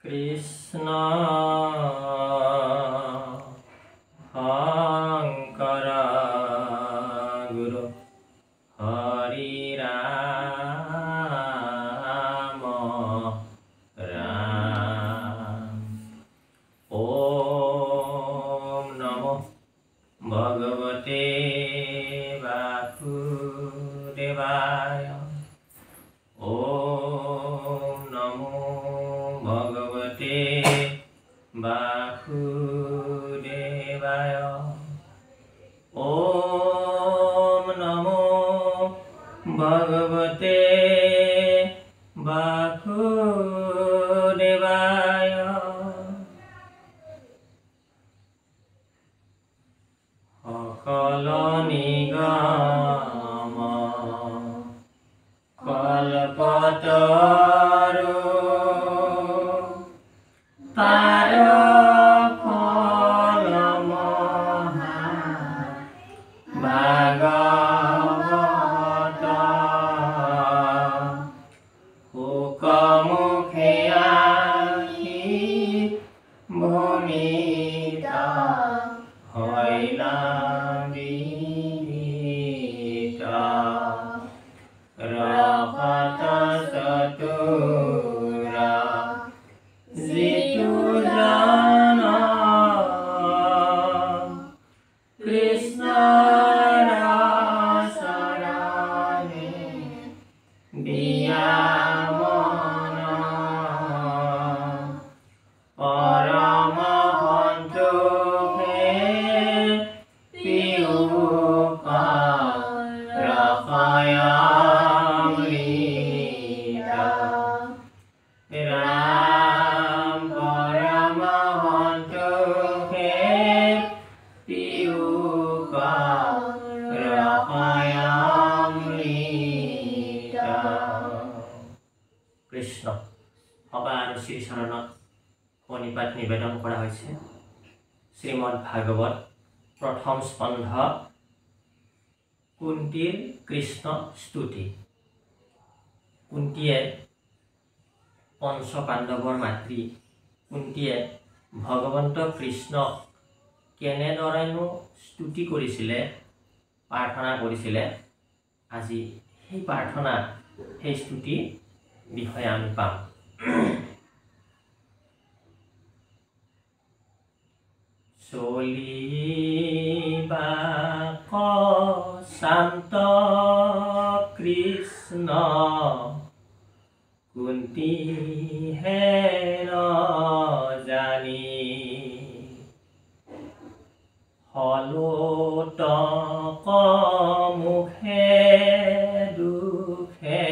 কৃষ্ণ শংকৰ গুৰু হৰি ৰাম ৰাম। ওম নমো ভগৱতে বাসুদেৱায়। ওম নমো ভগৱতে বাসুদেৱায়। ওম নমো ভগৱতে বাসুদেৱায়। সকল নিগম কল্পতৰু তাৰ ফল মহা ভাগৱত শুকমুখে আহি ভূমিত হৈলা বিদিত। ৰসত চতুৰ যিটো জন কৃষ্ণৰ চৰণে দিয়া মন। পৰম সন্তোষে পিয়ুষ ৰসায়মৃত। ৰাম পৰম সন্তোষে পিয়ুষ ৰসায়মৃত। কৃষ্ণ সভা আৰু শ্ৰীচৰণত প্ৰণিপাত নিবেদন কৰা হৈছে। শ্ৰীমদ ভাগৱত প্ৰথম স্কন্ধ কুন্তীৰ কৃষ্ণ স্তুতি। কুন্তীয়ে পঞ্চপাণ্ডৱৰ মাতৃ কুন্তীয়ে ভগৱন্ত কৃষ্ণক কেনেদৰেনো স্তুতি কৰিছিলে, প্ৰাৰ্থনা কৰিছিলে, আজি সেই প্ৰাৰ্থনা সেই স্তুতি বিষয়ে আমি পাম। চলিবা শান্ত কৃষ্ণ কুন্তী হেন জানি। হলোতক মুখে দুখে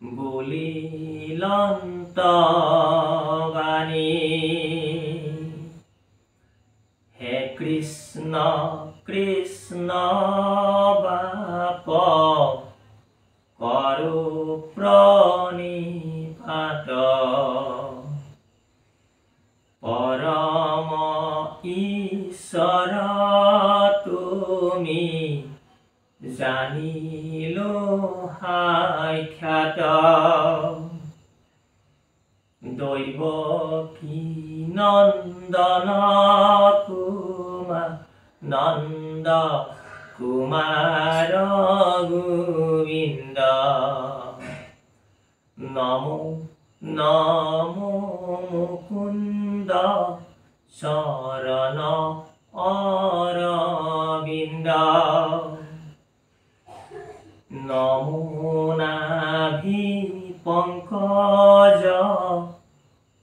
বুলিলন্ত বাণী। হে কৃষ্ণ কৃষ্ণ বাপ করো প্ৰণিপাত। পৰম ঈশ্বৰ তুমি জানিলো সাক্ষাৎ। দৈৱকী নন্দন নন্দ কুমাৰ গোবিন্দ। নমো নমো মুকুন্দ চৰণ অৰবিন্দ। নমো নাভি পংকজ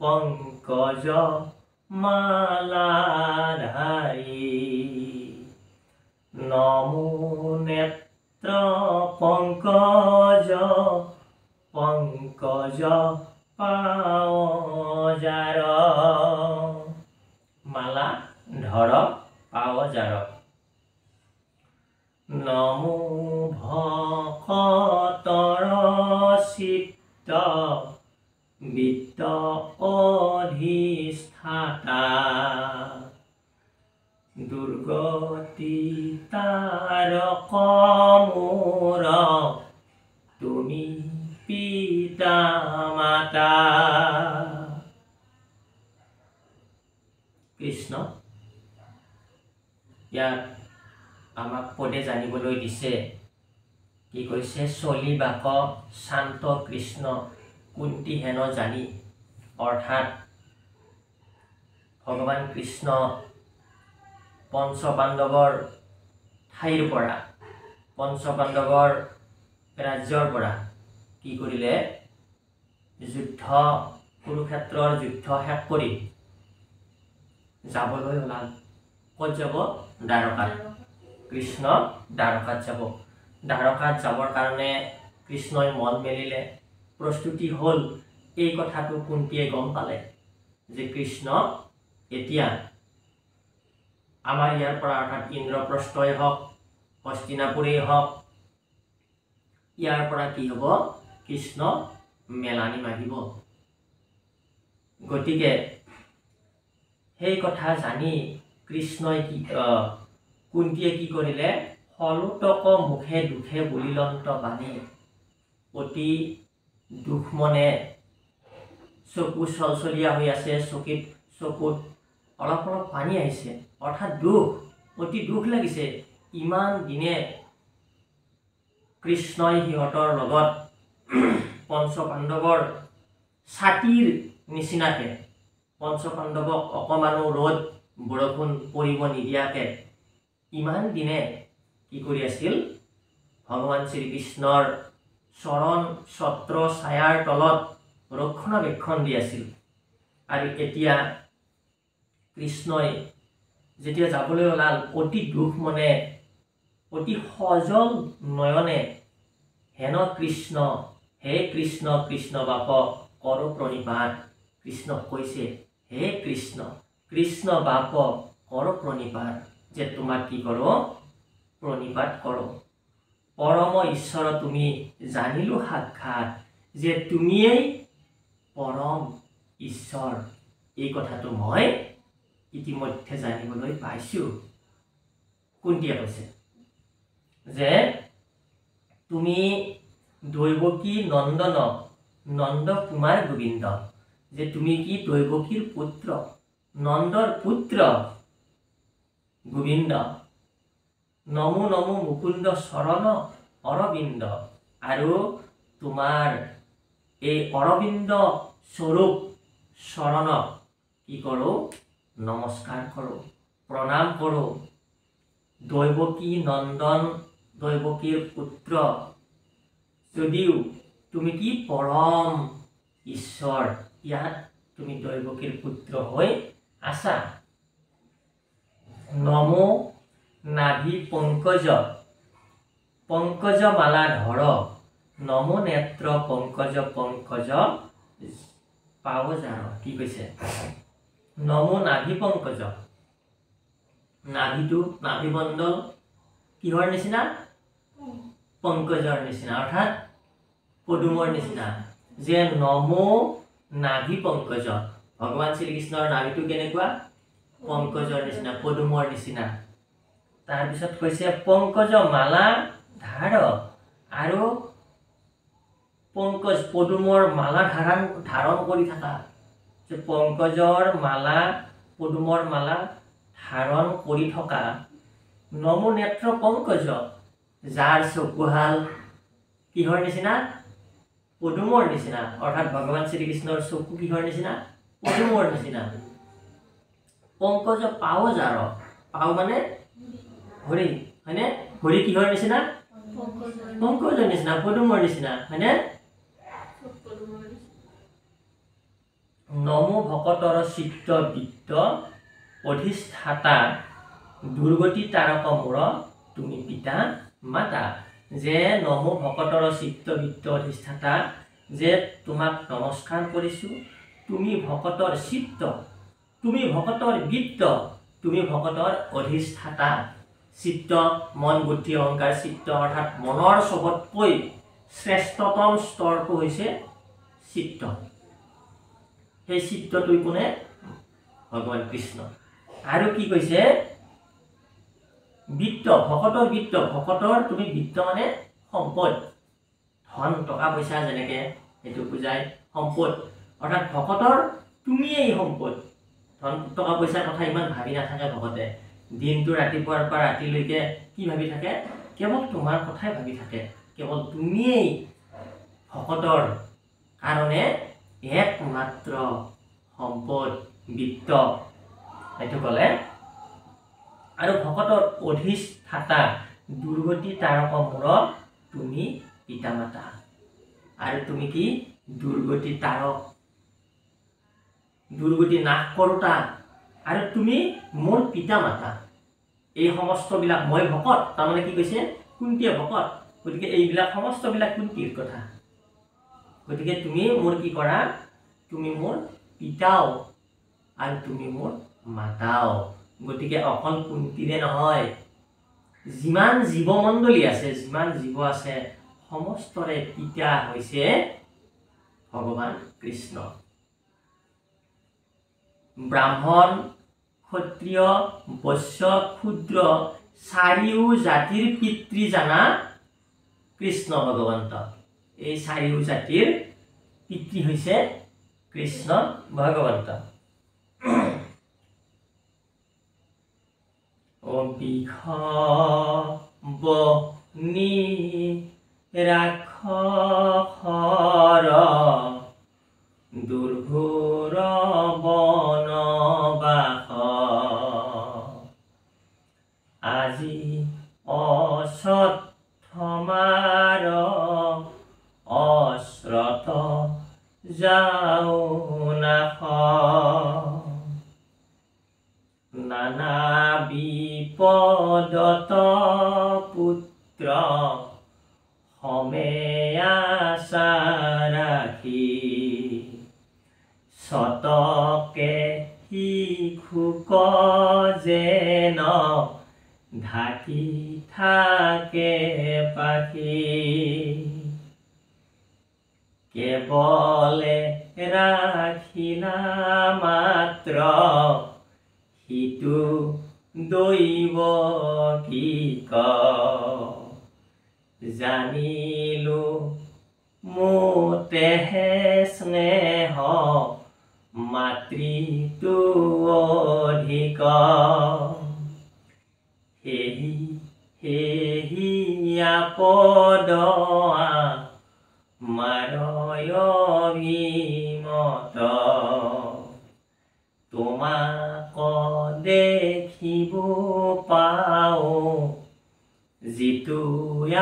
পংকজ মালাধাৰী। নমো নেত্ৰ পংকজ পংকজ পাৱজাৰ। মালা ধৰ পাৱজাৰ। নমো ভকতৰ চিত্ত বিত্ত অধিষ্ঠাতা। দুৰ্গতি তাৰক মোৰ তুমি পিতা মাতা। ইয়াত আমাক পদে জানিবলৈ দিছে কি কৈছে চলি বাক শান্ত কৃষ্ণ কুন্তি হেন জানি অৰ্থাৎ ভগৱান কৃষ্ণ পঞ্চপাণ্ডৱৰ ঠাইৰ পৰা পঞ্চপাণ্ডৱৰ ৰাজ্যৰ পৰা কি কৰিলে যুদ্ধ কুৰুক্ষেত্ৰৰ যুদ্ধ শেষ কৰি যাবলৈ ওলাল ক'ত যাব দ্বাৰকাত কৃষ্ণ দ্বাৰকাত যাব দ্বাৰকাত যাবৰ কাৰণে কৃষ্ণই মন মেলিলে প্ৰস্তুতি হ'ল এই কথাটো কুন্তীয়ে গম পালে যে কৃষ্ণ এতিয়া আমাৰ ইয়াৰ পৰা অৰ্থাৎ ইন্দ্ৰপ্ৰস্থই হওক হস্তিনাপুৰেই হওক ইয়াৰ পৰা কি হ'ব কৃষ্ণ মেলানি মাগিব গতিকে সেই কথা জানি কৃষ্ণই কি কুন্তীয়ে কি কৰিলে হলুতক মুখে দুখে বুলিলন্ত বাণী অতি দুখ মনে চকু চলচলীয়া হৈ আছে চকুত অলপ অলপ পানী আহিছে অৰ্থাৎ অতি দুখ লাগিছে ইমান দিনে কৃষ্ণই সিহঁতৰ লগত পঞ্চপাণ্ডৱৰ ছাতিৰ নিচিনাকে পঞ্চপাণ্ডৱক অকমানো ৰ'দ বৰষুণ পৰিব নিদিয়াকে ইমান দিনে কি কৰি আছিল ভগৱান শ্ৰীকৃষ্ণৰ চৰণ ছত্ৰ ছায়াৰ তলত ৰক্ষণাবেক্ষণ দি আছিল আৰু এতিয়া কৃষ্ণই যেতিয়া যাবলৈ ওলাল অতি দুখ মনে অতি সজল নয়নে হেন কৃষ্ণ হে কৃষ্ণ কৃষ্ণ বাপ কৰ প্ৰণিপাত কৃষ্ণক কৈছে হে কৃষ্ণ কৃষ্ণ বাপ কৰ প্ৰণিপাত যে তোমাক কি কৰোঁ প্ৰণিপাত কৰোঁ পৰম ঈশ্বৰ তুমি জানিলো সাক্ষাৎ যে তুমিয়েই পৰম ঈশ্বৰ এই কথাটো মই ইতিমধ্যে জানিবলৈ পাইছোঁ কুন্তীয়ে কৈছে যে তুমি দৈৱকী নন্দন নন্দ কুমাৰ গোবিন্দ যে তুমি কি দৈৱকীৰ পুত্ৰ নন্দৰ পুত্ৰ গোবিন্দ নমো নমো মুকুন্দ চৰণ অৰবিন্দ আৰু তোমাৰ এই অৰবিন্দ স্বৰূপ চৰণক কি কৰোঁ নমস্কাৰ কৰোঁ প্ৰণাম কৰোঁ দৈৱকী নন্দন দৈৱকীৰ পুত্ৰ যদিও তুমি কি পৰম ঈশ্বৰ ইয়াত তুমি দৈৱকীৰ পুত্ৰ হৈ আছা নমো নাভি পংকজ মালা ধৰ নমো নেত্ৰ পংকজ পাৱজাৰ কি কৈছে নমো নাভি পংকজ নাভিটো নাভিমণ্ডল কিহৰ নিচিনা পংকজৰ নিচিনা অৰ্থাৎ পদুমৰ নিচিনা যে নমো নাভি পংকজ ভগৱান শ্ৰীকৃষ্ণৰ নাভিটো কেনেকুৱা পংকজৰ নিচিনা পদুমৰ নিচিনা তাৰপিছত কৈছে পংকজ মালা ধাৰ আৰু পংকজ পদুমৰ মালা ধাৰণ কৰি থকা যে পংকজৰ মালা পদুমৰ মালা ধাৰণ কৰি থকা নমো নেত্ৰ পংকজ যাৰ চকুহাল কিহৰ নিচিনা পদুমৰ নিচিনা অৰ্থাৎ ভগৱান শ্ৰীকৃষ্ণৰ চকু কিহৰ নিচিনা পদুমৰ নিচিনা পংকজ পাৱজাৰ পাৱ মানে হৰি হয়নে হৰি কিহৰ নিচিনা পংকজৰ নিচিনা পদুমৰ নিচিনা হয়নে নমো ভকতৰ চিত্ত বিত্ত অধিষ্ঠাতা দুৰ্গতি তাৰক মূৰ তুমি পিতা মাতা যে নমো ভকতৰ চিত্ত বিত্ত অধিষ্ঠাতা যে তোমাক নমস্কাৰ কৰিছোঁ তুমি ভকতৰ চিত্ত তুমি ভকতৰ বিত্ত তুমি ভকতৰ অধিষ্ঠাতা চিত্ত মন বুদ্ধি অহংকাৰ চিত্ত অৰ্থাৎ মনৰ চবতকৈ শ্ৰেষ্ঠতম স্তৰটো হৈছে চিত্ত সেই চিত্তটো কোনে ভগৱান কৃষ্ণ আৰু কি কৈছে বিত্ত ভকতৰ তুমি বিত্ত মানে সম্পদ ধন টকা পইচা যেনেকৈ সেইটো বুজায় সম্পদ অৰ্থাৎ ভকতৰ তুমিয়েই সম্পদ ধন টকা পইচাৰ কথা ইমান ভাবি নাথাকে ভকতে দিনটো ৰাতিপুৱাৰ পৰা ৰাতিলৈকে কি ভাবি থাকে? কেৱল তোমাৰ কথাই ভাবি থাকে। কেৱল তুমিয়েই ভকতৰ কাৰণে একমাত্ৰ সম্পদ, বিত্ত, এইটো ক'লে। আৰু ভকতৰ অধিষ্ঠাতা দুৰ্গতি তাৰক মূৰত তুমি পিতা মাতা। আৰু তুমি কি? দুৰ্গতি তাৰক, দুৰ্গতি নাশ কৰোতা, আৰু তুমি মোৰ পিতা মাতা। এই সমস্তবিলাক মই ভকত, তাৰমানে কি কৈছে? কুন্তীয়ে ভকত। গতিকে এইবিলাক সমস্তবিলাক কুন্তীৰ কথা। গতিকে তুমি মোৰ কি কৰা? তুমি মোৰ পিতাও আৰু তুমি মোৰ মাতাও। গতিকে অকল কুন্তীৰে নহয়, যিমান জীৱমণ্ডলী আছে, যিমান জীৱ আছে, সমস্তৰে পিতা হৈছে ভগৱান কৃষ্ণ। ব্ৰাহ্মণ, ক্ষত্ৰিয়, বৈশ্য, ক্ষুদ্ৰ চাৰিও জাতিৰ পিতৃ জানা কৃষ্ণ ভগৱন্ত। এই চাৰিও জাতিৰ পিতৃ হৈছে কৃষ্ণ ভগৱন্ত। বিখবনি ৰাক্ষসৰ দুৰ্ঘোৰ বনবাস, আজি অশ্বত্থমাৰ অশ্ৰত যাও নাশ, নানা বিপদত পুত্ৰ হমে আশা ৰাখি, শতকে শিশুক যেন ঢাকি থাকে পাখি, কেৱলে ৰাখিলা মাত্ৰ সিটো দৈব কি ক, জানিলো মোতেহে স্নেহ মাতৃটো অধিক, সেহি আপদ মাৰয় অভিমত, তোমাক দেখিব পাও যিটো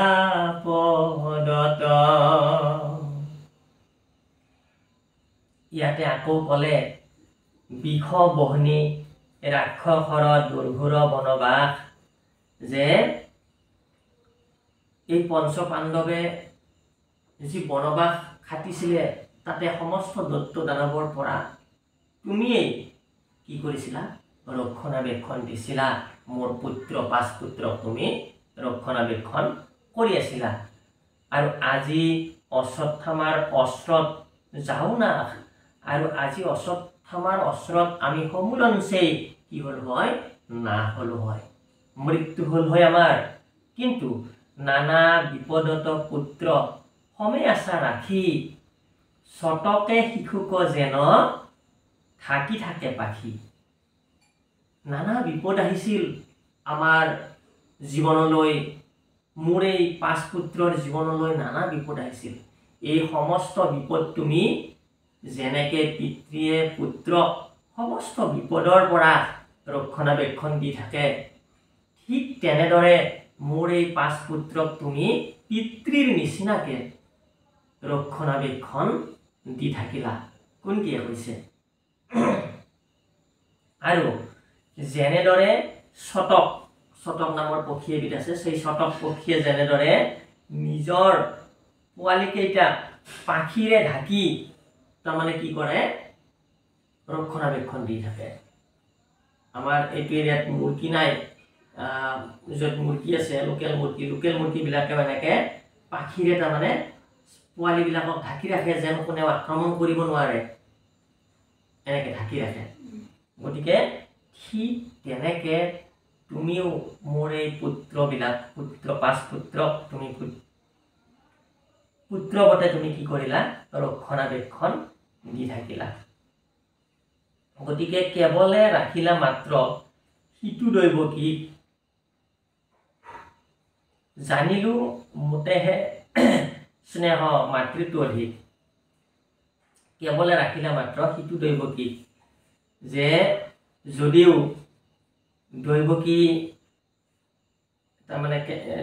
আপদত। ইয়াতে আকৌ ক'লে বিষবহ্নি ৰাক্ষসৰ দুৰ্ঘোৰ বনবাস, যে এই পঞ্চ পাণ্ডৱে যি বনবাস খাটিছিলে তাতে সমস্ত দৈত্য দানৱৰ পৰা তুমিয়েই কি কৰিছিলা? ৰক্ষণাবেক্ষণ দিছিলা। মোৰ পুত্ৰ পাঁচ পুত্ৰক তুমি ৰক্ষণাবেক্ষণ কৰি আছিলা। আৰু আজি অশ্বত্থামাৰ অস্ত্ৰত যাও না, আৰু আজি অশ্বত্থামাৰ অস্ত্ৰত আমি সমূলঞ্চেই কি হ'ল হয়? নাশ হলো হয়, মৃত্যু হল হয় আমাৰ। কিন্তু নানা বিপদত পুত্ৰ হমে আশা ৰাখি, শতকে শিশুক যেন ঢাকি থাকে পাখি। নানা বিপদ আহিছিল আমাৰ জীৱনলৈ, মোৰ এই পাঁচ পুত্ৰৰ জীৱনলৈ নানা বিপদ আহিছিল। এই সমস্ত বিপদ তুমি যেনেকে পিতৃয়ে পুত্ৰক সমস্ত বিপদৰ পৰা ৰক্ষণাবেক্ষণ দি থাকে, ঠিক তেনেদৰে মোৰ এই পাঁচ পুত্ৰক তুমি পিতৃৰ নিচিনাকে ৰক্ষণাবেক্ষণ দি থাকিলা। কুন্তীয়ে কৈছে। আৰু যেনেদৰে শতক, শতক নামৰ পক্ষী এবিধ আছে, সেই শতক পক্ষীয়ে যেনেদৰে নিজৰ পোৱালীকেইটাক পাখিৰে ঢাকি তাৰমানে কি কৰে? ৰক্ষণাবেক্ষণ দি থাকে। আমাৰ এইটো এৰিয়াত মুৰ্গী নাই, য'ত মুৰ্গী আছে লোকেল মুৰ্গীবিলাকে এনেকে পাখিৰে তাৰমানে পোৱালীবিলাকক ঢাকি ৰাখে, যেন কোনেও আক্ৰমণ কৰিব নোৱাৰে, এনেকে ঢাকি ৰাখে। গতিকে ঠিক তেনেকে তুমিও মোৰ এই পুত্ৰবিলাক, পাঁচ পুত্ৰক তুমি পুত্ৰৱতে তুমি কি কৰিলা? ৰক্ষণাবেক্ষণ দি থাকিলা। গতিকে কেৱলে ৰাখিলা মাত্ৰ সিটো দৈৱকীক জানিলো মোতেহে স্নেহ মাতৃত্ব অধিক কেৱলে ৰাখিলে মাত্ৰ সিটো দৈৱকীক যে যদিও দৈৱকী তাৰমানে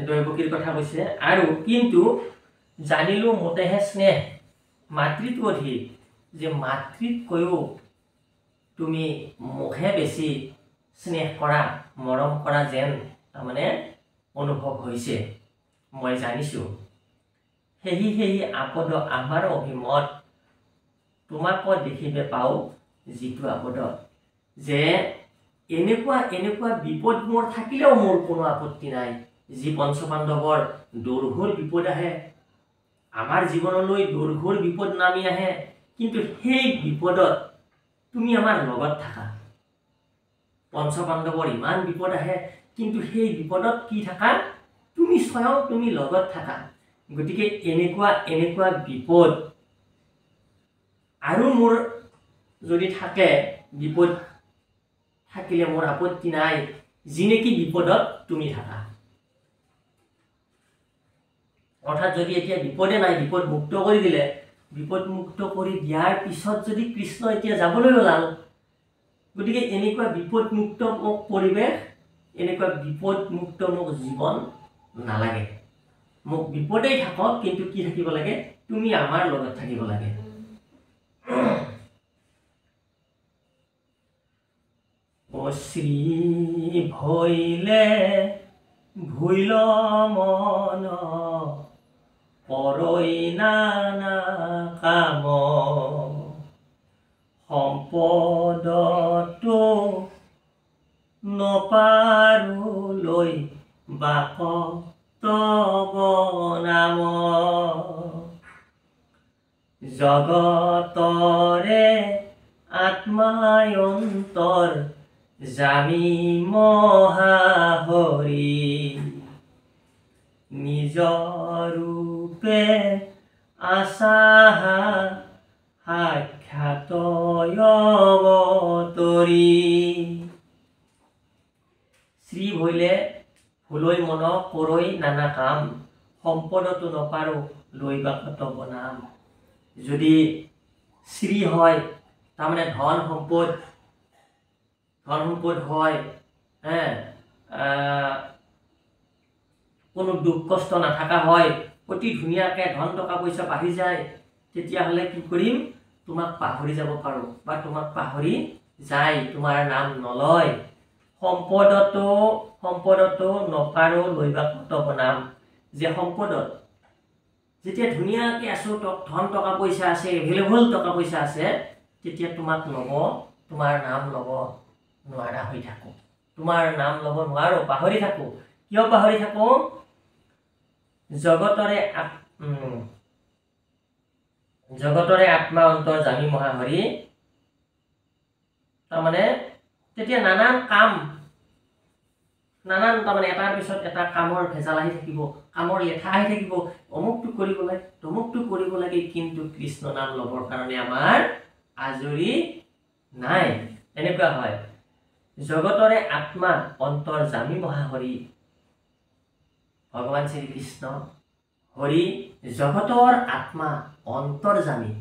দৈৱকীৰ কথা কৈছে আৰু কিন্তু জানিলো মোতেহে স্নেহ মাতৃত্ব অধিক যে মাতৃতকৈও তুমি মোকহে বেছি স্নেহ কৰা মৰম কৰা যেন তাৰমানে অনুভৱ হৈছে মই জানিছোঁ সেই আপদ আমাৰ অভিমত তোমাক দেখিবে পাওঁ যিটো আপদত যে এনেকুৱা বিপদ মোৰ থাকিলেও মোৰ কোনো আপত্তি নাই যি পঞ্চপাণ্ডৱৰ দুৰ্ঘোৰ বিপদ আহে আমাৰ জীৱনলৈ দুৰ্ঘোৰ বিপদ নামি আহে কিন্তু সেই বিপদত তুমি আমাৰ লগত থাকা পঞ্চপাণ্ডৱৰ ইমান বিপদ আহে কিন্তু সেই বিপদত কি থাকা তুমি স্বয়ং তুমি লগত থাকা গতিকে এনেকুৱা বিপদ আৰু মোৰ যদি থাকে বিপদ থাকিলে মোৰ আপত্তি নাই যি নেকি বিপদত তুমি থাকা অৰ্থাৎ যদি এতিয়া বিপদে নাই বিপদ মুক্ত কৰি দিলে বিপদ মুক্ত কৰি দিয়াৰ পিছত যদি কৃষ্ণ এতিয়া যাবলৈ ওলাল গতিকে এনেকুৱা বিপদ মুক্ত মোক পৰিৱেশ এনেকুৱা বিপদ মুক্ত মোক জীৱন নালাগে মোক বিপদেই থাকক কিন্তু কি থাকিব লাগে তুমি আমাৰ লগত থাকিব লাগে শ্ৰী ভৈলে ভুইল মন কৰৈ নানা কাম সম্পদটো নপাৰোলৈ বাক তব নাম জগতৰে আত্মায়ন্তৰ জামি মহাহৰি নিজ ৰূপে আশা সাক্ষাৎ অৱতৰি শ্ৰী ভৈলে ভুলৈ মন কৰৈ নানা কাম সম্পদতো নপাৰো লৈ বা কতব নাম যদি শ্ৰী হয় তাৰমানে ধন সম্পদ হয় কোনো দুখ কষ্ট নাথাকা হয় অতি ধুনীয়াকৈ ধন টকা পইচা বাঢ়ি যায় তেতিয়াহ'লে কি কৰিম তোমাক পাহৰি যাব পাৰোঁ বা তোমাক পাহৰি যায় তোমাৰ নাম নলয় সম্পদতো নপাৰো লৈ বা কতব নাম যে সম্পদত যেতিয়া ধুনীয়াকৈ আছোঁ ধন টকা পইচা আছে এভেইলেবল টকা পইচা আছে তেতিয়া তোমাক ল'ব তোমাৰ নাম ল'ব নোৱাৰা হৈ থাকোঁ তোমাৰ নাম ল'ব নোৱাৰো পাহৰি থাকোঁ কিয় পাহৰি থাকোঁ জগতৰে আত্মা অন্তৰ জামি মহাহৰি তাৰমানে তেতিয়া নানান তাৰমানে এটাৰ পিছত এটা কামৰ ভেজাল আহি থাকিব কামৰ লেঠা আহি থাকিব অমুকটো কৰিব লাগে তমুকটো কৰিব লাগে কিন্তু কৃষ্ণ নাম ল'বৰ কাৰণে আমাৰ আজৰি নাই এনেকুৱা হয় জগতৰে আত্মা অন্তৰ জামি মহাহৰি ভগৱান শ্ৰীকৃষ্ণ হৰি জগতৰ আত্মা অন্তৰ্জামী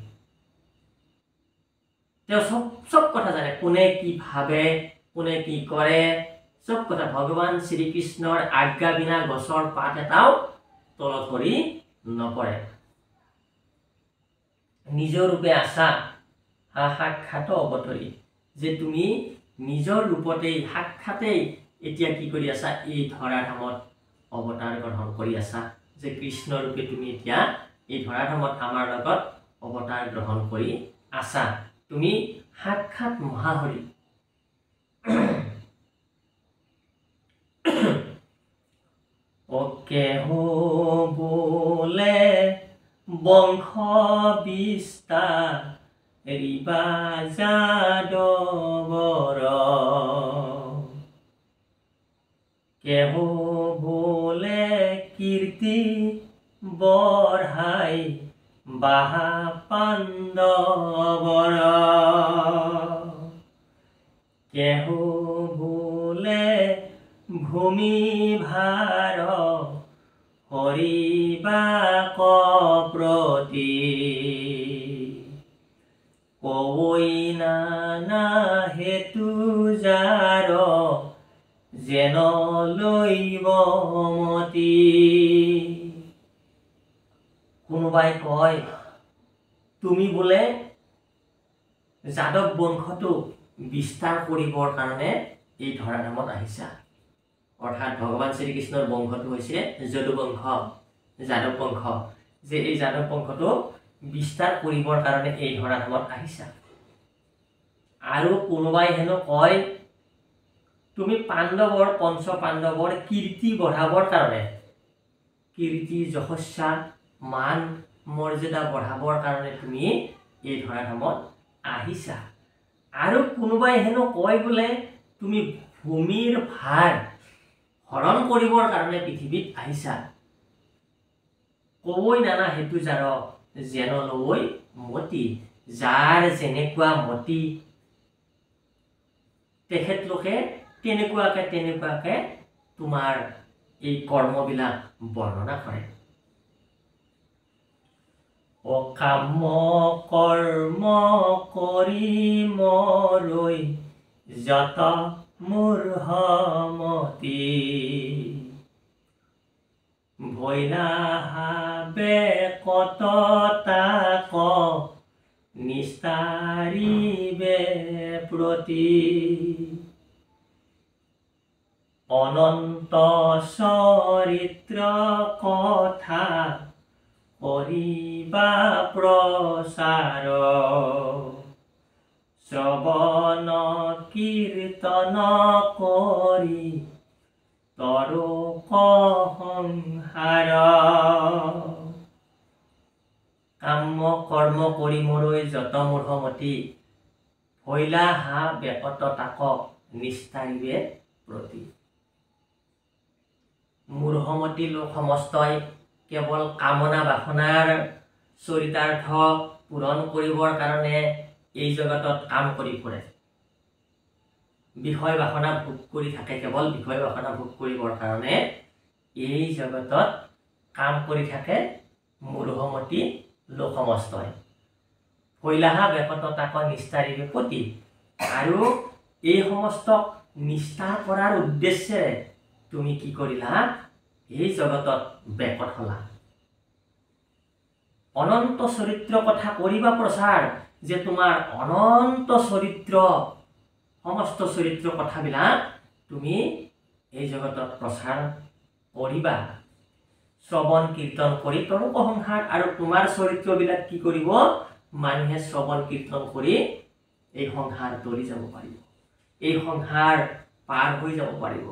তেওঁ সব কথা জানে কোনে কি ভাবে কোনে কি কৰে সব কথা ভগৱান শ্ৰীকৃষ্ণৰ আজ্ঞা বিনা গছৰ পাত এটাও তলত সৰি নপৰে নিজৰ ৰূপে আছা সাক্ষাৎ অৱতৰি যে তুমি নিজৰ ৰূপতেই সাক্ষাতেই এতিয়া কি কৰি আছা এই ধৰাধামত অৱতাৰ গ্ৰহণ কৰি আছা যে কৃষ্ণ ৰূপে তুমি এতিয়া এই ধৰাধামত আমাৰ লগত অৱতাৰ গ্ৰহণ কৰি আছা তুমি সাক্ষাৎ মহাহৰি অকে বোলে বংশ বিস্তাৰ ৰিবা যাদৱৰ কেহ বোলে কীৰ্তি বঢ়াই বাহা পাণ্ডৱৰ কেহ বোলে ভূমি ভাৰ হৰিবাক প্ৰতি কৱৈ নানা হেতু যাৰ যেন লৈব মতি। কোনোবাই কয় তুমি বোলে যাদৱ বংশটো বিস্তাৰ কৰিবৰ কাৰণে এই ধৰাধামত আহিছা। অৰ্থাৎ ভগৱান শ্ৰীকৃষ্ণৰ বংশটো হৈছে যদু বংশ, যাদৱ বংশ, যে এই যাদৱ বংশটো বিস্তাৰ কৰিবৰ কাৰণে এই ধৰাধামত আহিছা। আৰু কোনোবাই হেনো কয় তুমি পাণ্ডৱৰ পঞ্চ পাণ্ডৱৰ কীৰ্তি বঢ়াবৰ কাৰণে, কীৰ্তি যশস্যা মান মৰ্যাদা বঢ়াবৰ কাৰণে তুমি এই ধৰাধামত আহিছা। আৰু কোনোবাই হেনো কয় বোলে তুমি ভূমিৰ ভাৰ হৰণ কৰিবৰ কাৰণে পৃথিৱীত আহিছা। কৱৈ নানা হেতু যাৰ যেন লৈ মতি, যাৰ যেনেকুৱা মতি তেখেতলোকে তেনেকুৱাকে তোমাৰ এই কৰ্মবিলাক বৰ্ণনা কৰে। অকাম কৰ্ম কৰি মৰৈ যত মূঢ়মতি ভৈলাহাবে কত তাক নিস্তাৰিবে প্ৰতি অনন্ত চৰিত্ৰ কথা কৰিবা প্ৰচাৰ শ্ৰৱণ কীৰ্তন কৰি তৰোক সংসাৰ। কাম কৰ্ম কৰি মৰৈ যত মূঢ়মতি ভৈলা হা বেকত তাক নিস্তাৰিবে প্ৰতি। মূঢ়মতি লোক সমস্তই কেৱল কামনা বাসনাৰ চৰিতাৰ্থ পূৰণ কৰিবৰ কাৰণে এই জগতত কাম কৰি ফুৰে। বিষয় বাসনা ভোগ কৰি থাকে, কেৱল বিষয় বাসনা ভোগ কৰিবৰ কাৰণে এই জগতত কাম কৰি থাকে মূঢ়মতি লোক সমস্তই। ভৈলাহা বেকত তাক নিস্তাৰিবে প্ৰতি, আৰু এই সমস্ত নিষ্ঠাৰ কৰাৰ উদ্দেশ্যেৰে তুমি কি কৰিলা? এই জগতত বেকত হলা। অনন্ত চৰিত্ৰ কথা কৰিবা প্ৰচাৰ, যে তোমাৰ অনন্ত চৰিত্ৰ, সমস্ত চৰিত্ৰ কথাবিলাক তুমি এই জগতত প্ৰচাৰ কৰিবা। শ্ৰৱণ কীৰ্তন কৰি তৰোক সংসাৰ, আৰু তোমাৰ চৰিত্ৰবিলাক কি কৰিব? মানুহে শ্ৰৱণ কীৰ্তন কৰি এই সংসাৰ তৰি যাব পাৰিব, এই সংসাৰ পাৰ হৈ যাব পাৰিব।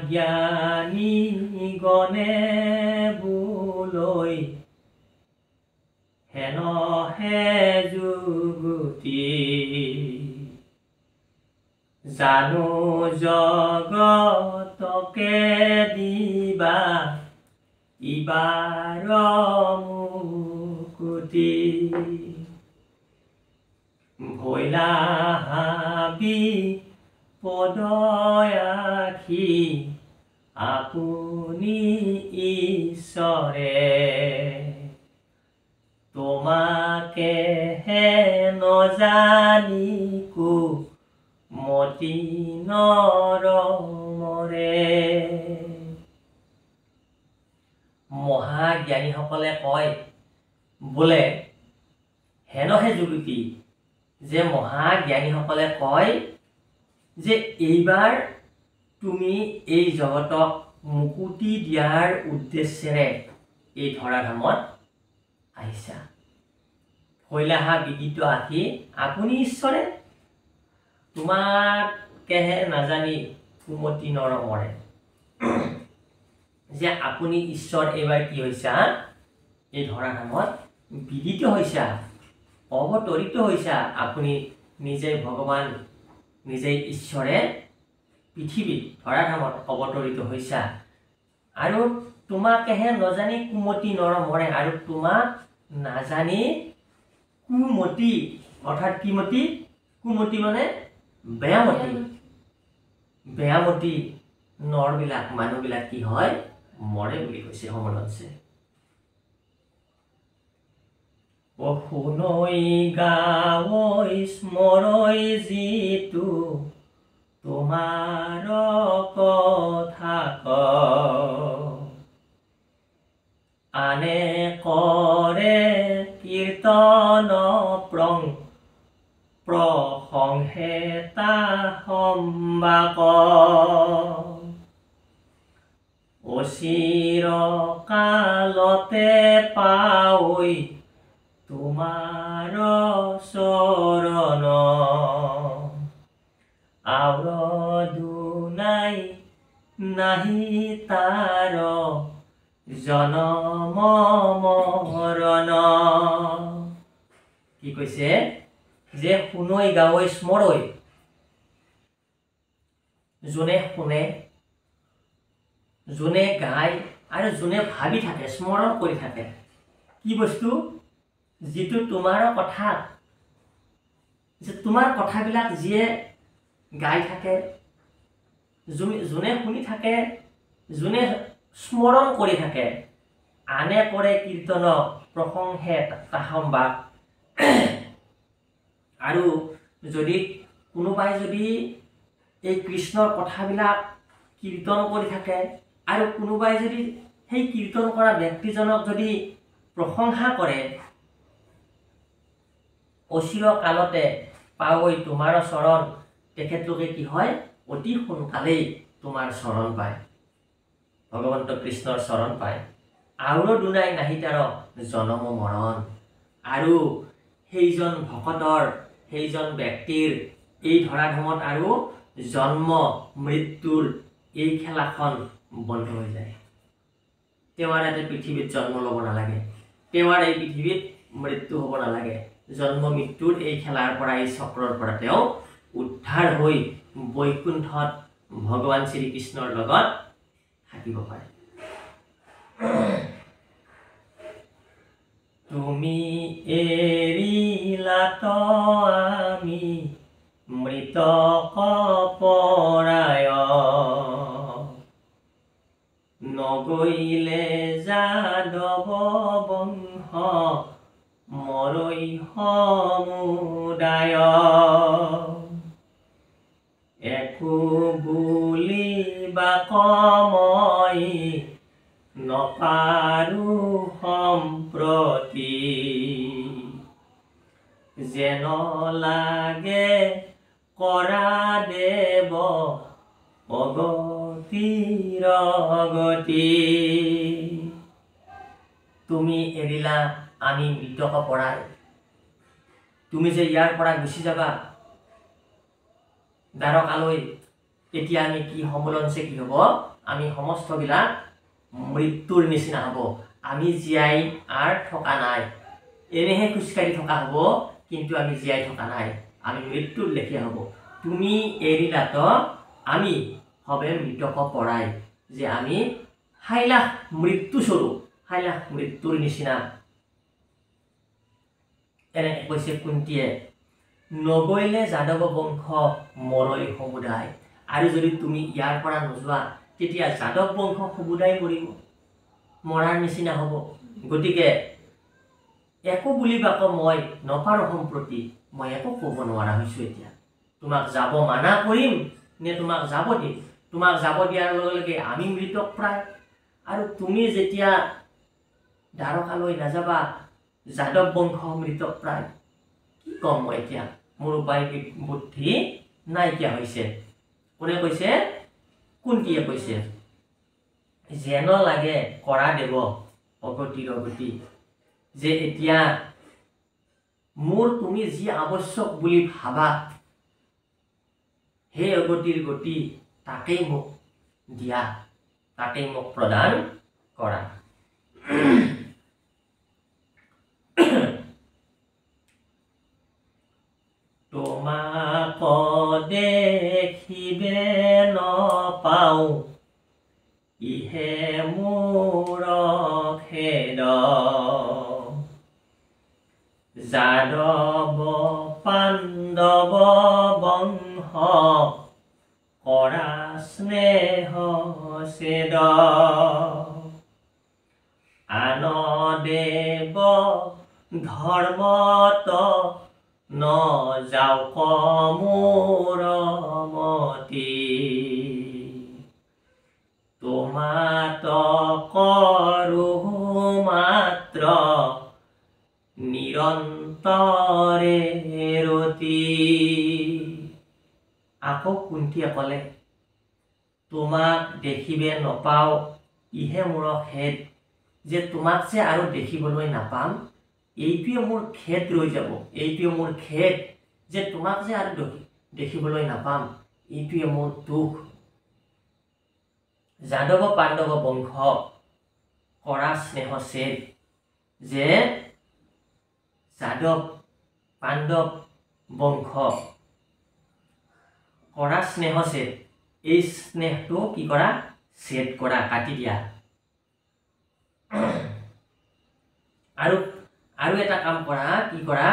মহাজ্ঞানী গণে বোলৈ হেনহে যুগুতি জানো জগতকে দিবা ইবাৰ মুকুতি ভৈলা হাবি পদয়াখি আপুনি ঈশ্বৰে তোমাকে হে নজানিকো মতি নৰমৰে। মহাজ্ঞানীসকলে কয় বোলে হেনহে যুগুতি, যে মহাজ্ঞানীসকলে কয় যে এইবাৰ তুমি এই জগতক মুকুতি দিয়াৰ উদ্দেশ্যেৰে এই ধৰাধামত আহিছা। ভৈলাহা বিদিত আহি আপুনি ঈশ্বৰে তোমাকেহে নাজানি কুমতি নৰমৰে, যে আপুনি ঈশ্বৰ এইবাৰ কি হৈছা? এই ধৰাধামত বিদিত হৈছা, অৱতৰিত হৈছা। আপুনি নিজে ভগৱান, নিজে ঈশ্বৰে পৃথিৱীত ধৰাধামত অৱতৰিত হৈছা। আৰু তোমাকেহে নজানি কুমতি নৰমৰে, আৰু তোমাক নাজানি কুমতি অৰ্থাৎ কি মতি কুমতি মানে বেয়ামতি নৰবিলাক মানুহবিলাক কি হয় মৰে বুলি কৈছে সমলঞ্চে শুনৈ গাৱৈ স্মৰৈ যিটো তোমাৰ কথা আনে কৰে কীৰ্তন প্ৰসংসেতা সম্বাক অচিৰ কালতে পাৱৈ তোমাৰ চৰণ আউৰ দুনাই নাহি তাৰ জনম মৰণ কি কৈছে যে শুনৈ গাৱৈ স্মৰৈ যোনে শুনে যোনে গায় আৰু যোনে ভাবি থাকে স্মৰণ কৰি থাকে কি বস্তু যিটো তোমাৰ কথা যে তোমাৰ কথাবিলাক যিয়ে গাই থাকে যোনে শুনি থাকে যোনে স্মৰণ কৰি থাকে আনে কৰে কীৰ্তন প্ৰসংসে তাহম্বা আৰু যদি কোনোবাই যদি এই কৃষ্ণৰ কথাবিলাক কীৰ্তন কৰি থাকে আৰু কোনোবাই যদি সেই কীৰ্তন কৰা ব্যক্তিজনক যদি প্ৰশংসা কৰে অচিৰ কালতে পাৱৈ তোমাৰ চৰণ তেখেতলোকে কি হয় অতি সোনকালেই তোমাৰ চৰণ পায় ভগৱন্ত কৃষ্ণৰ চৰণ পায় আউৰ দুনাই নাহি তাৰ জনম মৰণ আৰু সেইজন ভকতৰ সেইজন ব্যক্তিৰ এই ধৰাধামত আৰু জন্ম মৃত্যুৰ এই খেলাখন বন্ধ হৈ যায় তেওঁৰ ইয়াতে পৃথিৱীত জন্ম ল'ব নালাগে তেওঁৰ এই পৃথিৱীত মৃত্যু হ'ব নালাগে জন্ম মৃত্যুৰ এই খেলাৰ পৰা এই চক্ৰৰ পৰা তেওঁ উদ্ধাৰ হৈ বৈকুণ্ঠত ভগৱান শ্ৰীকৃষ্ণৰ লগত থাকিব পাৰে তুমি এৰিলাত আমি মৃতক পৰায় নগৈলে যাদৱ বংশ মৰৈ সমুদায় একো বুলিবা কমই নপাৰো সম্প্ৰতি যেন লাগে কৰা দেৱ অগতিৰ গতি তুমি এৰিলা আমি মৃতক পৰাই তুমি যে ইয়াৰ পৰা গুচি যাবা দ্বাৰকালৈ তেতিয়া আমি কি সমলঞ্চে কি হ'ব আমি সমস্তবিলাক মৃত্যুৰ নিচিনা হ'ব আমি জীয়াই আৰু থকা নাই এনেহে খোজকাঢ়ি থকা হ'ব কিন্তু আমি জীয়াই থকা নাই আমি মৃত্যুৰ লেখীয়া হ'ব তুমি এৰিলাত আমি হবে মৃতক পৰাই যে আমি হাইলাখ মৃত্যু স্বৰূপ হাইলাখ মৃত্যুৰ নিচিনা এনেকৈ কৈছে কুন্তীয়ে নগৈলে যাদৱ বংশ মৰৈ সমুদায় আৰু যদি তুমি ইয়াৰ পৰা নোযোৱা তেতিয়া যাদৱ বংশ সমুদায় মৰিব মৰাৰ নিচিনা হ'ব গতিকে একো বুলিবাক মই নপাৰো সম্প্ৰতি মই একো ক'ব নোৱাৰা হৈছোঁ এতিয়া তোমাক যাব মানা কৰিম নে তোমাক যাব দিম তোমাক যাব দিয়াৰ লগে লগে আমি মৃতক প্ৰায় আৰু তুমি যেতিয়া দ্বাৰকালৈ নাযাবা যাদৱ বংশ মৃতক প্ৰায় কি ক'ম মই এতিয়া মোৰ উপায় বুদ্ধি নাইকিয়া হৈছে কোনে কৈছে কুন্তীয়ে কৈছে যেন লাগে কৰা দেৱ অগতিৰ গতি যে এতিয়া মোৰ তুমি যি আৱশ্যক বুলি ভাবা হে অগতিৰ গতি তাকেই মোক দিয়া তাকেই মোক প্ৰদান কৰা তোমাক দেখিবে নপাওঁ ইহে মোৰ খেদ যাদৱ পাণ্ডৱ বংশ কৰা স্নেহ ছেদ আন দেৱ ধৰ্মত ন যাওক মোৰ মতি তোমাত কৰো মাত্ৰ নিৰন্তৰে ৰতি। আকৌ কুন্তীয়ে ক'লে তোমাক দেখিবে নপাওঁ ইহে মোৰ খেদ, যে তোমাক যে আৰু দেখিবলৈ নাপাম এইটোৱে মোৰ খেদ ৰৈ যাব, এইটোৱে মোৰ খেদ যে তোমাক যে আৰু দেখিবলৈ নাপাম এইটোৱে মোৰ দুখ। যাদৱ পাণ্ডৱ বংশ কৰা স্নেহ ছেদ, যে যাদৱ পাণ্ডৱ বংশ কৰা স্নেহ ছেদ, এই স্নেহটো কি কৰা ছেদ কৰা, কাটি দিয়া। আৰু এটা কাম কৰা, কি কৰা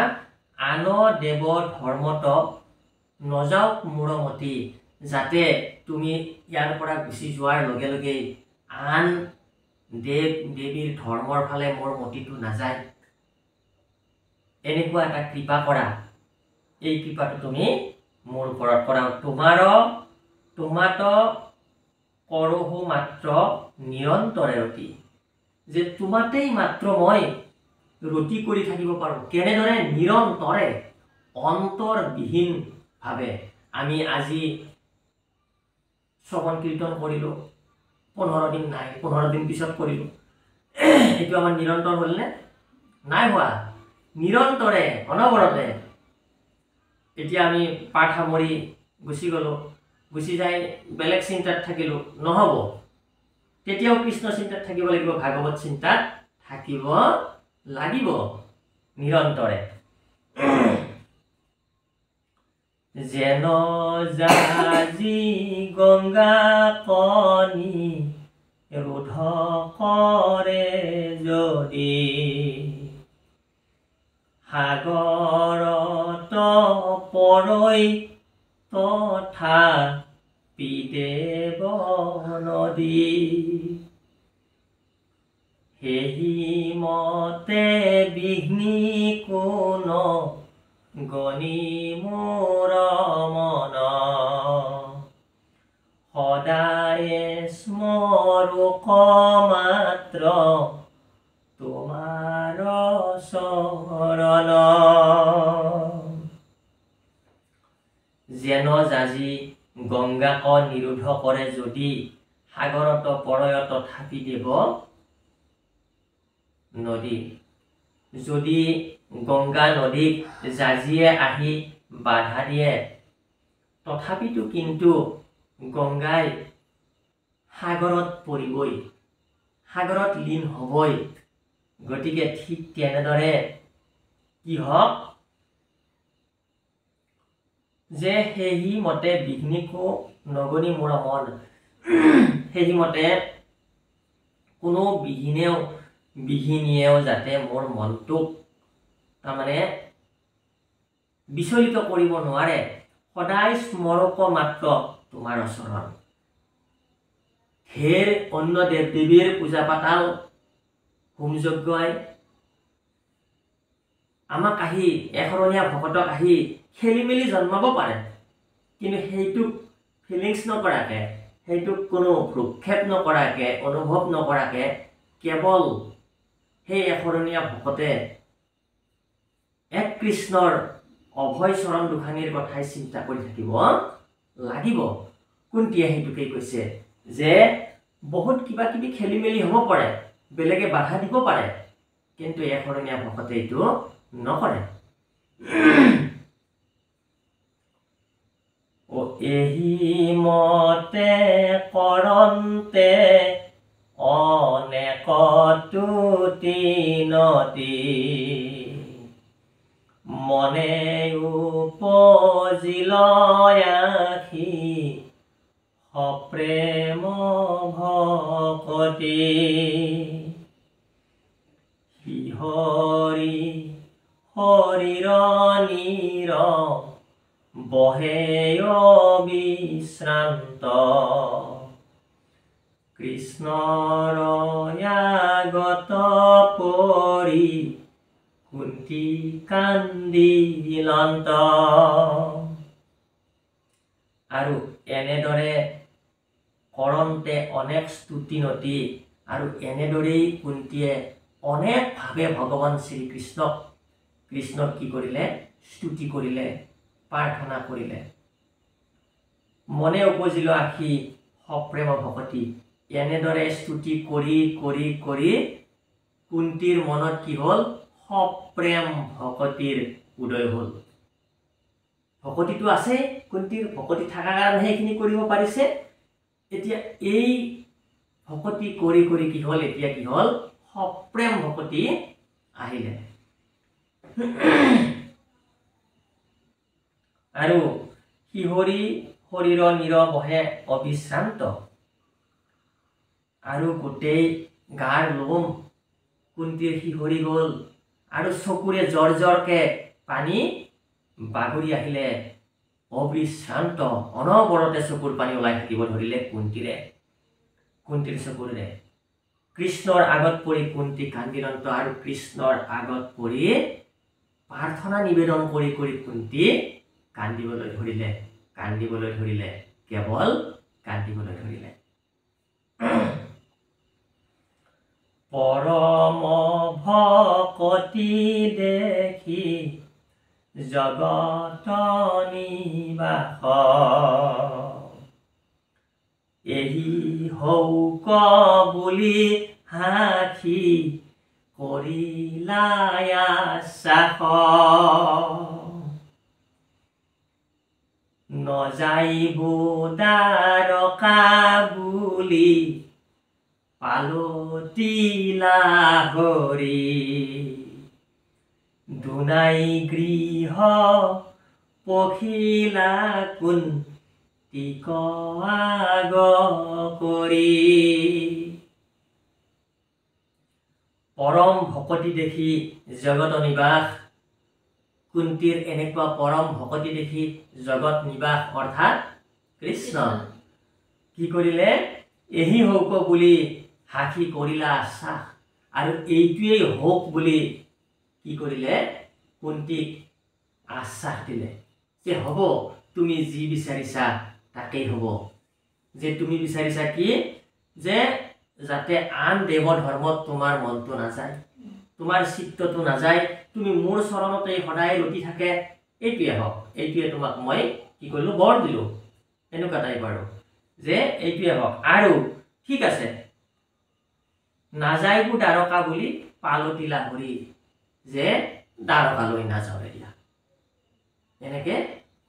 আন দেৱ ধৰ্মত নযাওক মোৰ মতি, যাতে তুমি ইয়াৰ পৰা গুচি যোৱাৰ লগে লগে আন দেৱ দেৱীৰ ধৰ্মৰ ফালে মোৰ মতিটো নাযায়, এনেকুৱা এটা কৃপা কৰা। এই কৃপাটো তুমি মোৰ ওপৰত কৰা। তোমাত কৰহো মাত্ৰ নিৰন্তৰে ৰতি, যে তোমাতেই মাত্ৰ মই ৰতি কৰি থাকিব পাৰোঁ। কেনেদৰে? নিৰন্তৰে, অন্তৰবিহীন ভাৱে। আমি আজি শ্ৰৱণ কীৰ্তন কৰিলোঁ, 15 দিন নাই, 15 দিন পিছত কৰিলোঁ, এইটো আমাৰ নিৰন্তৰ হ'লনে? নাই হোৱা। নিৰন্তৰে অনবৰতে। এতিয়া আমি পাঠ সামৰি গুচি গ'লোঁ, গুচি যাই বেলেগ চিন্তাত থাকিলোঁ, নহ'ব। তেতিয়াও কৃষ্ণ চিন্তাত থাকিব লাগিব, ভাগৱত চিন্তাত থাকিব লাগিব নিৰন্তৰে। যেন যাজি গংগা কণী ৰোধ কৰে যদি, সাগৰত পৰৈ তথা পিদেৱ নদী, সেহি মতে বিঘ্নি কোন গণি মোৰ মন, সদায় স্মৰোক মাত্ৰ তোমাৰ চৰণ। যেন যাজি গংগাক নিৰোধ কৰে যদি, সাগৰত পৰয়ত থাপি দেৱ নদী। যদি গংগা নদীক যাজিয়ে আহি বাধা দিয়ে, তথাপিতো কিন্তু গংগাই সাগৰত পৰিবই, সাগৰত লীন হ'বই। গতিকে ঠিক তেনেদৰে কি হওক, যে সেহি মতে বিঘ্নিকো নগনি মোৰ মন, সেহি মতে কোনো বিঘিনীয়েও যাতে মোৰ মনটোক তাৰমানে বিচলিত কৰিব নোৱাৰে। সদায় স্মৰক মাত্ৰ তোমাৰ চৰণ। ঢেৰ অন্য দেৱ দেৱীৰ পূজা পাতাল হোম যজ্ঞই আমাক আহি, এশৰণীয়া ভকতক আহি খেলি মেলি জন্মাব পাৰে, কিন্তু সেইটোক ফিলিংছ নকৰাকে, সেইটোক কোনো ভ্ৰক্ষেপ নকৰাকে, অনুভৱ নকৰাকে কেৱল সেই এশৰণীয়া ভকতে এক কৃষ্ণৰ অভয় চৰণ দুখানিৰ কথাই চিন্তা কৰি থাকিব লাগিব। কুন্তীয়ে সেইটোকেই কৈছে যে বহুত কিবা কিবি খেলি মেলি হ'ব পাৰে, বেলেগে বাধা দিব পাৰে, কিন্তু এশৰণীয়া ভকতে এইটো নকৰে। এহি মতে কৰন্তে অনেক তুতি নতি, মনে উপজিল আখি সপ্ৰেম ভকতি, হৰি হৰিৰ নীৰ বহে অবিশ্ৰান্ত কৃষ্ণৰ আগত পৰি কুন্তি কান্দিলন্ত। আৰু এনেদৰে কৰন্তে অনেক স্তুতি নতি আৰু এনেদৰেই কুন্তীয়ে অনেকভাৱে ভগৱান কৃষ্ণক কি কৰিলে? স্তুতি কৰিলে, প্ৰাৰ্থনা কৰিলে। মনে উপজিল আশী সপ্ৰেম ভকতি। এনেদৰে স্তুতি কৰি কৰি কৰি কুন্তীৰ মনত কি হ'ল? সপ্ৰেম ভকতিৰ উদয় হ'ল। ভকতিটো আছে কুন্তীৰ, ভকতি থকাৰ কাৰণেহে এইখিনি কৰিব পাৰিছে। এতিয়া এই ভকতি কৰি কৰি কি হ'ল? এতিয়া কি হ'ল? সপ্ৰেম ভকতি আহিলে। আৰু শিহৰি শৰীৰ নীৰ বহে অবিশ্ৰান্ত। আৰু গোটেই গাৰ লোম কুন্তীৰ শিহৰি গ'ল আৰু চকুৰে জৰ জৰকে পানী বাগৰি আহিলে। অবিশ্ৰান্ত অনবৰতে চকুৰ পানী ওলাই থাকিব ধৰিলে কুন্তীৰ চকুৰে। কৃষ্ণৰ আগত পৰি কুন্তি কান্দিলন্ত। আৰু কৃষ্ণৰ আগত পৰি প্ৰাৰ্থনা নিবেদন কৰি কৰি কুন্তি কান্দিবলৈ ধৰিলে, কেৱল কান্দিবলৈ ধৰিলে। পৰম ভকতি দেখি জগত নিবাস, এহি হৌক বুলি হাঁহি কৰিলা আশ্বাস। নযাইব দ্বাৰকা বুলি পালতিলা হৰি, দুনাই গৃহ পখিলা কুন্তিক আগ কৰি। পৰম ভকতি দেখি জগত নিবাস। কুন্তীৰ এনেকুৱা পৰম ভকতি দেখি জগত নিবাস অৰ্থাৎ কৃষ্ণ কি কৰিলে? এহি হৌক বুলি হাঁহি কৰিলা আশ্বাস। আৰু এইটোৱেই হওক বুলি কি কৰিলে? কুন্তীক আশ্বাস দিলে যে হ'ব, তুমি যি বিচাৰিছা তাকেই হ'ব। যে তুমি বিচাৰিছা কি? যে যাতে আন দেৱ ধৰ্মত তোমাৰ মনটো নাযায়, তোমাৰ চিত্তটো নাযায়, তুমি মোৰ চৰণতে সদায় ৰতি থাকে, এইটোৱে হওক, এইটোৱে তোমাক মই কি কৰিলো? বৰ দিলো। এনেকুৱা টাইপ আৰু যে এইটোৱে হওক। আৰু ঠিক আছে, নাযাইবো দ্বাৰকা বুলি পালতিলা হৰি, যে দ্বাৰকালৈ নাযাওঁ এতিয়া। এনেকে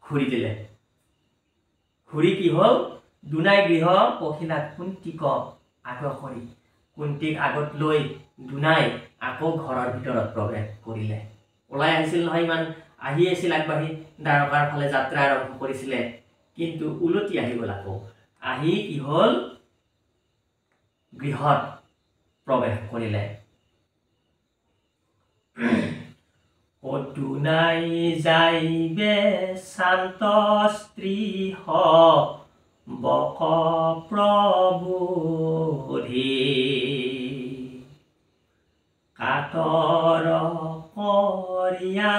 ঘূৰি দিলে। ঘূৰি কি হ'ল? দুনাই গৃহ পখিলা কুন্তিক আগ কৰি। কুন্তীক আগত লৈ দুনাই আকৌ ঘৰৰ ভিতৰত প্ৰৱেশ কৰিলে। ওলাই আহিছিল নহয়, ইমান আহি আছিল আগবাঢ়ি, দ্বাৰকাৰ ফালে যাত্ৰা আৰম্ভ কৰিছিলে, কিন্তু উলটি আহি গ'ল। আকৌ আহি কি হ'ল? গৃহত প্ৰৱেশ কৰিলে। দুনাই যাইবে শান্ত স্ত্ৰী বক প্ৰবোধি, কাতৰ কৰিয়া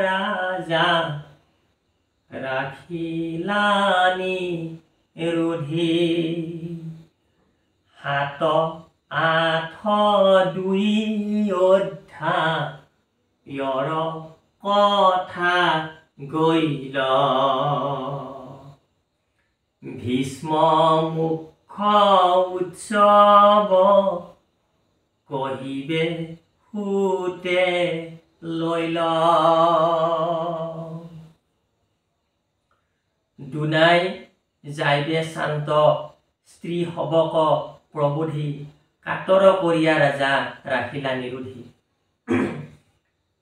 ৰাজা ৰাখিলানি ৰুধি, হাত আঠ দুই অধ্যায়ৰ কথা গৈল, ভীষ্ম মুখ উৎসৱ কহিবে সুতে লৈল। দুনাই যাইবে শান্ত স্ত্ৰী হবক প্ৰবোধি, কাতৰ কৰিয়া ৰাজা ৰাখিলা নিৰোধী।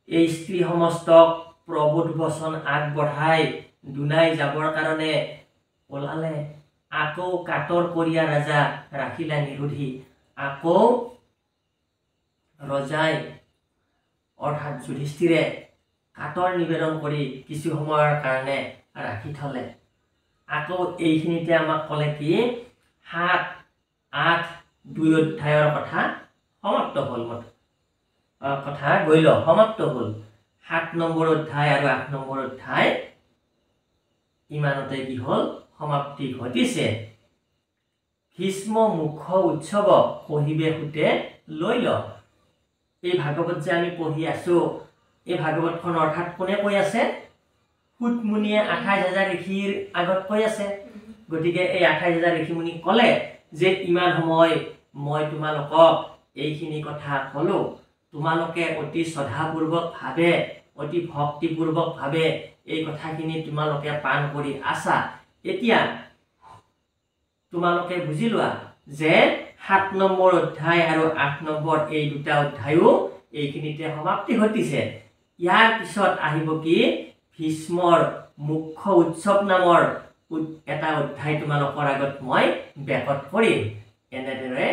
এই স্ত্ৰী সমস্তক প্ৰবোধ বচন আগবঢ়াই দুনাই যাবৰ কাৰণে ওলালে। আকৌ কাতৰ কৰিয়া ৰাজা ৰাখিলা নিৰোধী। আকৌ ৰজাই অৰ্থাৎ যুধিষ্ঠিৰে কাটৰ নিবেদন কৰি কিছু সময়ৰ কাৰণে ৰাখি থলে আকৌ এইখিনিতে আমাক ক'লে কি 7, 8, 2 অধ্যায়ৰ কথা সমাপ্ত হ'ল কথা গৈল সমাপ্ত হ'ল 7 নম্বৰ অধ্যায় আৰু 8 নম্বৰ অধ্যায় ইমানতে কি হ'ল সমাপ্তি ঘটিছে ভীষ্ম মুখ্য উৎসৱ পঢ়িবে সুতে লৈ ল এই ভাগৱত যে আমি পঢ়ি আছো এই ভাগৱতখন অৰ্থাৎ কোনে কৈ আছে সুত মুনিয়ে 28000 ঋষিৰ আগত কৈ আছে গতিকে এই 28000 ঋষিমুনি ক'লে যে ইমান সময় মই তোমালোকক এইখিনি কথা ক'লো তোমালোকে অতি শ্ৰদ্ধাপূৰ্বক ভাৱে অতি ভক্তিপূৰ্বক ভাৱে এই কথাখিনি তোমালোকে পান কৰি আছা এতিয়া তোমালোকে বুজি লোৱা যে 7 নম্বৰ অধ্যায় আৰু 8 নম্বৰ এই দুটা অধ্যায়ও এইখিনিতে সমাপ্তি ঘটিছে ইয়াৰ পিছত আহিব কি ভীষ্মৰ মুখ্য উৎসৱ নামৰ এটা অধ্যায় তোমালোকৰ আগত মই ব্যাকট কৰিম এনেদৰে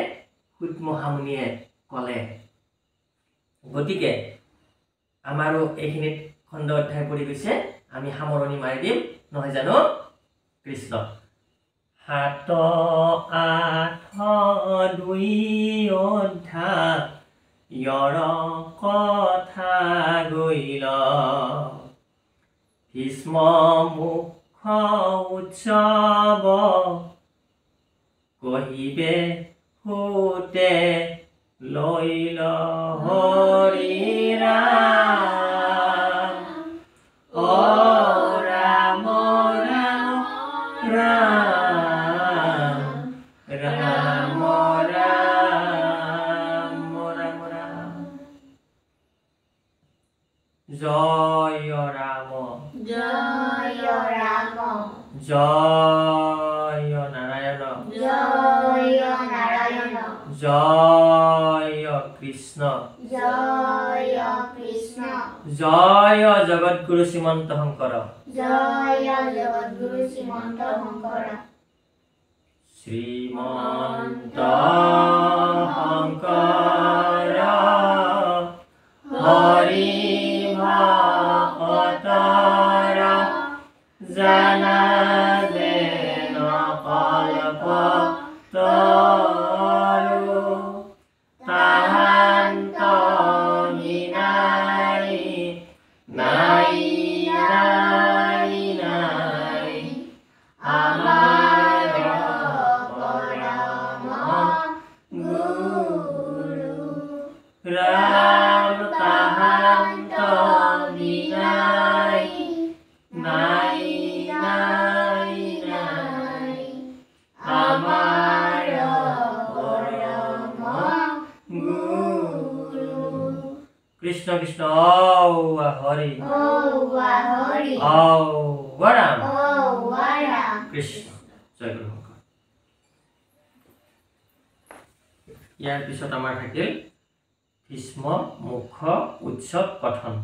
সুত মহামুনিয়ে ক'লে গতিকে আমাৰো এইখিনিত খণ্ড অধ্যায় পঢ়ি গৈছে আমি সামৰণি মাৰি দিম নহয় জানো কৃষ্ণ 7, 8, 2 অধ্যায়ৰ কথা গৈল ভীষ্ম মুখ্য উৎসৱ কহিবে সুতে লৈ ল হৰি ৰাম অ ৰাম ৰাম ৰাম ৰাম ৰাম ৰাম ৰাম জয় ৰাম জয় ৰাম জয় নাৰায়ণ জয় নাৰায়ণ জয় কৃষ্ণ জয় কৃষ্ণ জয় জগতগুৰু শ্ৰীমন্ত শংকৰ জয় জগতগুৰু শ্ৰীমন্ত শংকৰ শ্ৰীমন্ত শংকৰ হৰি ভকতৰ জানা যেন কল্প তৰু তাহান্ত নাই নাই নাই নাই আমাৰ পৰম গুৰু ৰাম তাহান্ত নাই নাই নাই নাই আমাৰ পৰম গুৰু কৃষ্ণ কৃষ্ণ হৰি হৰি ৰাম ৰাম কৃষ্ণ জয় গুৰু শংকৰ ইয়াৰ পিছত আমাৰ থাকিল ভীষ্ম মুখ্য উৎসৱ কথন